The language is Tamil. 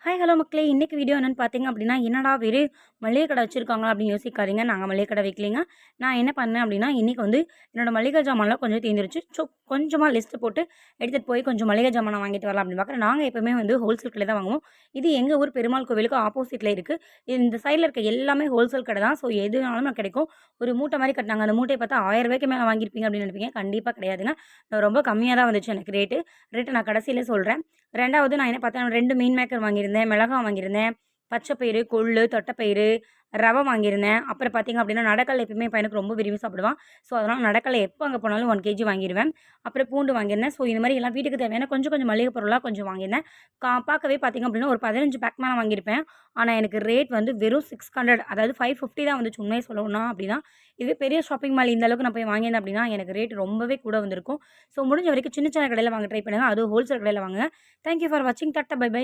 ஹாய் ஹலோ மக்களே! இன்னைக்கு வீடியோ என்னன்னு பார்த்தீங்க அப்படின்னா, என்னடா வெறும் மளிகை கடை வச்சிருக்காங்களா அப்படின்னு யோசிக்காதீங்க. நாங்க மளிகை கடை வைக்கலைங்க. நான் என்ன பண்ணேன் அப்படின்னா, இன்னைக்கு வந்து என்னோட மளிகை ஜாமான்லாம் கொஞ்சம் தீர்ந்துருச்சு. கொஞ்சமா லிஸ்ட் போட்டு எடுத்துட்டு போய் கொஞ்சம் மளிகை ஜாமான் வாங்கிட்டு வரலாம் அப்படின்னு பார்க்குறேன். நாங்க எப்பவுமே வந்து ஹோல்சேல் கடையில தான் வாங்குவோம். இது எங்க ஊர் பெருமாள் கோவிலுக்கு ஆப்போசிட்ல இருக்கு. இந்த சைட்ல இருக்க எல்லாமே ஹோல்சேல் கடை தான். ஸோ எதுனாலும் கிடைக்கும். ஒரு மூட்டை மாரி கட்டினாங்க. அந்த மூட்டைய பார்த்தா ரூ. 1000க்கு மேல வாங்கியிருப்பீங்க அப்படின்னு நினைப்பீங்க. கண்டிப்பா கிடையாதுங்க. ரொம்ப கம்மியா தான் வந்துச்சு எனக்கு ரேட்டு நான் கடைசியில சொல்றேன். 2வது நான் என்ன பார்த்தேன், 2 மீல் மேக்கர் வாங்கியிருந்தேன், மிளகாய் வாங்கியிருந்தேன், பச்சை பயிறு, கொள்ளு, தட்டைப்பயிறு, ரவை வாங்கியிருந்தேன். அப்புறம் பார்த்தீங்க அப்படின்னா, நடக்கல்ல எப்பயுமே என் பையனுக்கு ரொம்ப விரும்பி சாப்பிடுவான். ஸோ, அதனால நடக்கல்ல எப்போ அங்கே போனாலும் 1 கேஜி வாங்கிருவேன். அப்புறம் பூண்டு வாங்கியிருந்தேன். ஸோ, இது மாரி எல்லாம் வீட்டுக்கு தேவையான கொஞ்சம் கொஞ்சம் மளிகை பொருளா கொஞ்சம் வாங்கியிருந்தேன். பார்க்கவே பார்த்தீங்க அப்படின்னா, ஒரு 15 பேக் மேல வாங்கியிருப்பேன். ஆனா, எனக்கு ரேட் வந்து வெறும் 600 அதாவது 550 தான் வந்துச்சு உண்மைய சொல்லணும்னா அப்படின்னா. இதுவே பெரிய ஷாப்பிங் மால் இந்த அளவுக்கு நான் போய் வாங்கியிருந்தேன் அப்படின்னா, எனக்கு ரேட் ரொம்பவே கூட வந்திருக்கும். ஸோ, முடிஞ்ச வரைக்கும் சின்ன சின்ன கடையில வாங்க ட்ரை பண்ணுங்க. அதுவும் ஹோல்சேல் கடையில வாங்குங்க. தேங்க் யூ ஃபார் வாட்சிங். டாட்டா பை பை.